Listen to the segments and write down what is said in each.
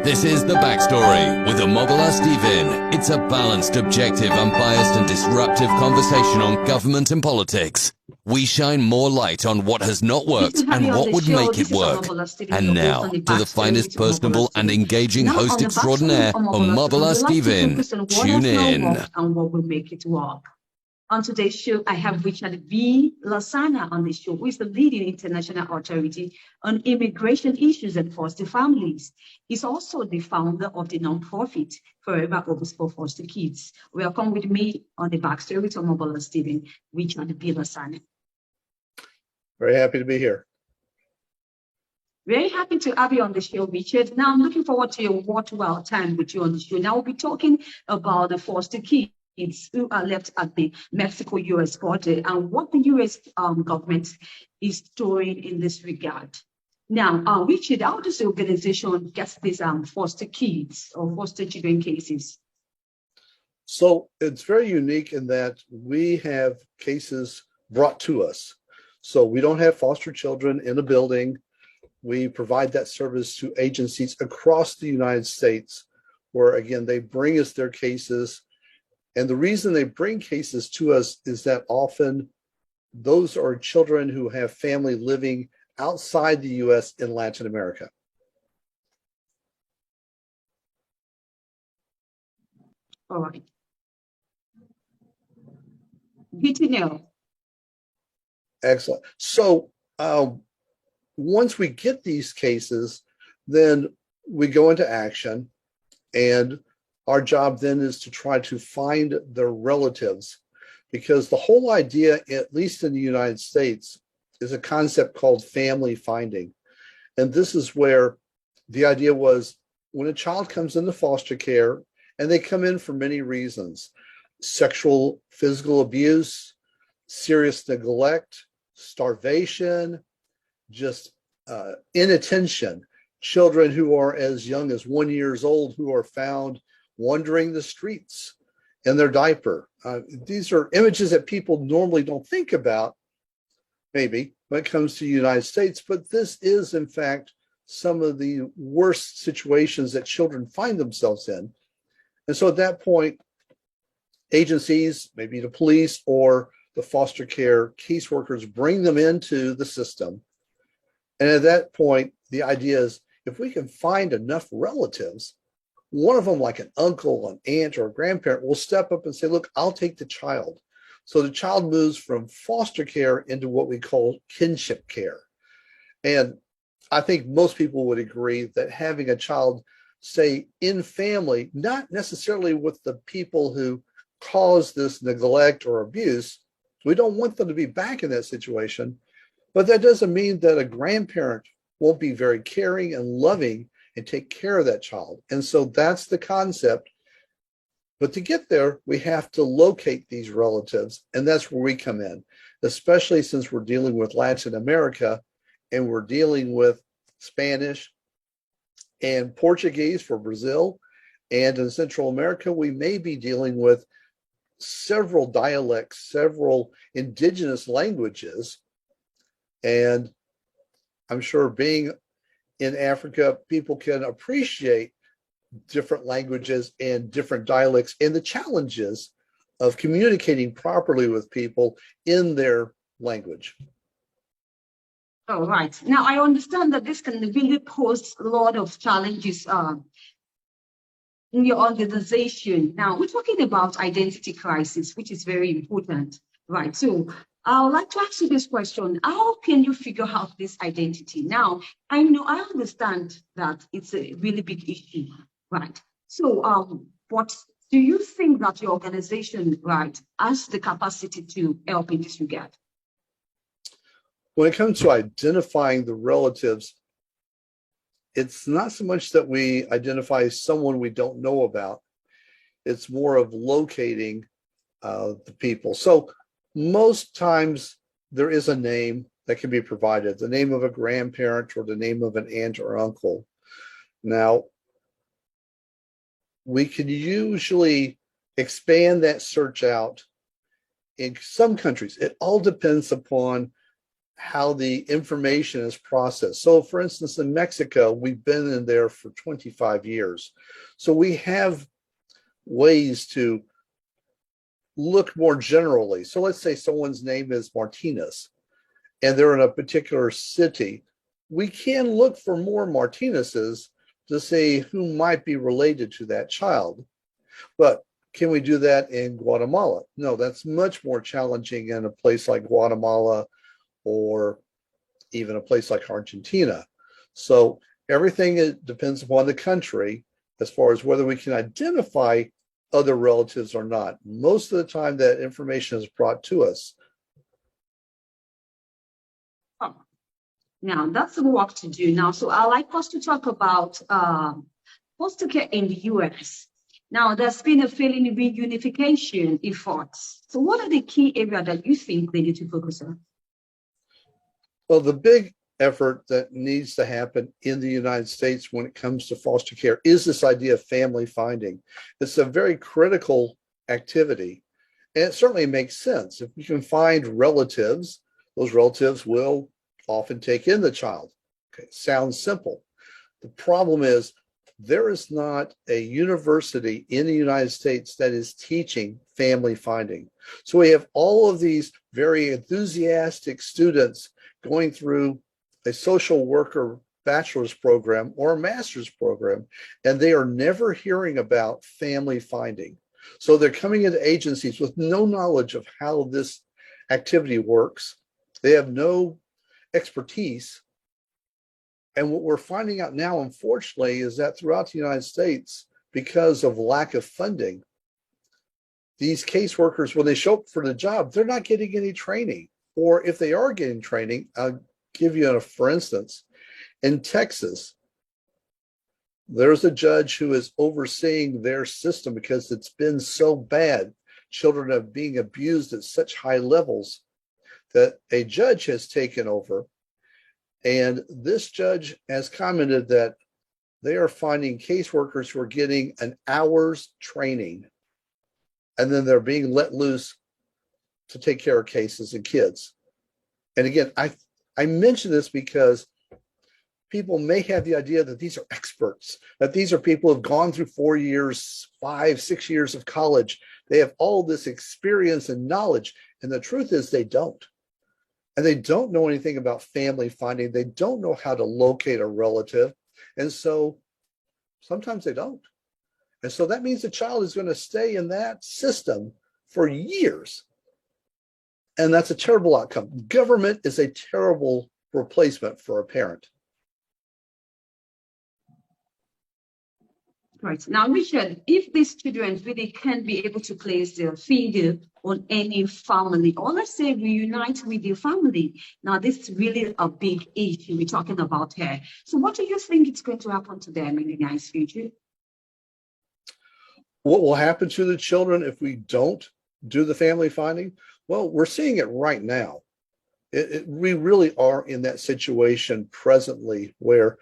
This is The Backstory with Omobola Stephen. It's a balanced, objective, unbiased and disruptive conversation on government and politics. We shine more light on what has not worked and what would make it work. And now, to the finest personable and engaging host extraordinaire, Omobola Stephen. Tune in. And what will make it work. On today's show, I have Richard Villasana on the show, who is the leading international authority on immigration issues and foster families. He's also the founder of the nonprofit Forever Homes for Foster Kids. Welcome with me on the Backstory with Omobola Stephen, Richard Villasana. Very happy to be here. Very happy to have you on the show, Richard. Now, I'm looking forward to your worthwhile time with you on the show. Now, we'll be talking about the foster kids who are left at the Mexico-U.S. border and what the U.S. government is doing in this regard. Now, Richard, how does the organization get these foster kids or foster children cases? So it's very unique in that we have cases brought to us. So we don't have foster children in a building. We provide that service to agencies across the United States where, again, they bring us their cases. And the reason they bring cases to us is that often those are children who have family living outside the U.S. in Latin America. All right. Good to know. Excellent. So once we get these cases, then we go into action, and our job then is to try to find their relatives, because the whole idea, at least in the United States, is a concept called family finding. And this is where the idea was when a child comes into foster care, and they come in for many reasons: sexual, physical abuse, serious neglect, starvation, just inattention, children who are as young as 1 year old who are found wandering the streets in their diaper. These are images that people normally don't think about, maybe, when it comes to the United States, but this is, in fact, some of the worst situations that children find themselves in. And so at that point, agencies, maybe the police or the foster care caseworkers, bring them into the system. And at that point, the idea is if we can find enough relatives, one of them, like an uncle, an aunt, or a grandparent, will step up and say, look, I'll take the child. So the child moves from foster care into what we call kinship care. And I think most people would agree that having a child stay in family, not necessarily with the people who cause this neglect or abuse, we don't want them to be back in that situation. But that doesn't mean that a grandparent won't be very caring and loving and take care of that child. And so that's the concept. But to get there, we have to locate these relatives. And that's where we come in, especially since we're dealing with Latin America and we're dealing with Spanish and Portuguese for Brazil. And in Central America, we may be dealing with several dialects, several indigenous languages. And I'm sure being in Africa, people can appreciate different languages and different dialects and the challenges of communicating properly with people in their language. All right. Now, I understand that this can really pose a lot of challenges in your organization. Now, we're talking about identity crisis, which is very important, right? So I would like to ask you this question. How can you figure out this identity? Now, I understand that it's a really big issue, right? So, but do you think that your organization, right, has the capacity to help in this regard? When it comes to identifying the relatives, it's not so much that we identify someone we don't know about. It's more of locating the people. So most times there is a name that can be provided, the name of a grandparent or the name of an aunt or uncle. Now, we can usually expand that search out. In some countries, it all depends upon how the information is processed. So for instance, in Mexico, we've been in there for 25 years. So we have ways to look more generally. So let's say someone's name is Martinez and they're in a particular city. We can look for more Martinez's to see who might be related to that child. But can we do that in Guatemala? No, that's much more challenging in a place like Guatemala or even a place like Argentina. So everything depends upon the country as far as whether we can identify other relatives or not. Most of the time that information is brought to us. Now, that's the work to do now. So I'd like us to talk about foster care in the U.S. Now, there's been a failing reunification efforts. So what are the key areas that you think they need to focus on? Well, the big effort that needs to happen in the United States when it comes to foster care is this idea of family finding. It's a very critical activity, and it certainly makes sense. If you can find relatives, those relatives will often take in the child. Okay, sounds simple. The problem is there is not a university in the United States that is teaching family finding. So we have all of these very enthusiastic students going through a social worker bachelor's program or a master's program, and they are never hearing about family finding. So they're coming into agencies with no knowledge of how this activity works. They have no expertise. And what we're finding out now, unfortunately, is that throughout the United States, because of lack of funding, these caseworkers, when they show up for the job, they're not getting any training. Or if they are getting training, I'll give you for instance, in Texas, there's a judge who is overseeing their system because it's been so bad. Children are being abused at such high levels that a judge has taken over. And this judge has commented that they are finding caseworkers who are getting an hour's training, and then they're being let loose to take care of cases and kids. And again, I mention this because people may have the idea that these are experts, that these are people who have gone through 4 years, 5, 6 years of college. They have all this experience and knowledge. And the truth is they don't. And they don't know anything about family finding. They don't know how to locate a relative. And so sometimes they don't. And so that means the child is going to stay in that system for years. And that's a terrible outcome. Government is a terrible replacement for a parent. Right. Now, Richard, if these children really can't be able to place their finger on any family, or let's say reunite with their family, now this is really a big issue we're talking about here. So what do you think is going to happen to them in the near future? What will happen to the children if we don't do the family finding? Well, we're seeing it right now. We really are in that situation presently where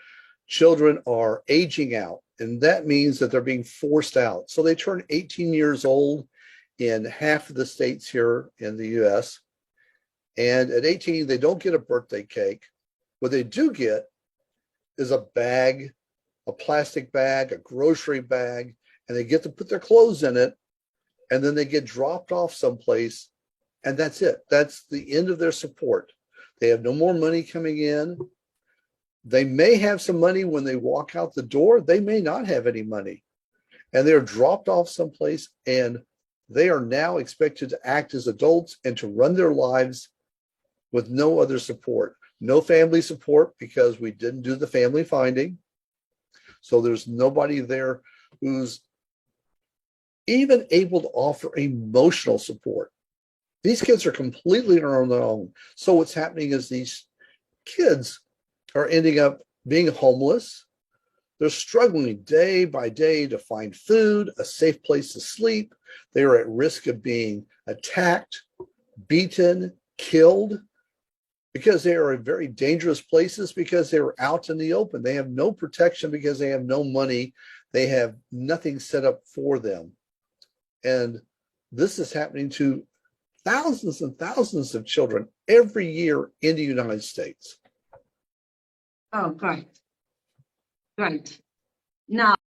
children are aging out. And that means that they're being forced out. So they turn 18 years old in half of the states here in the U.S. And at 18, they don't get a birthday cake. What they do get is a bag, a plastic bag, a grocery bag, and they get to put their clothes in it. And then they get dropped off someplace. And that's it. That's the end of their support. They have no more money coming in. They may have some money when they walk out the door. They may not have any money. And they're dropped off someplace, and they are now expected to act as adults and to run their lives with no other support. No family support because we didn't do the family finding. So there's nobody there who's even able to offer emotional support. These kids are completely on their own. So what's happening is these kids are ending up being homeless. They're struggling day by day to find food, a safe place to sleep. They are at risk of being attacked, beaten, killed, because they are in very dangerous places because they are out in the open. They have no protection because they have no money. They have nothing set up for them. And this is happening to thousands and thousands of children every year in the United States. Oh, great. Great. Now,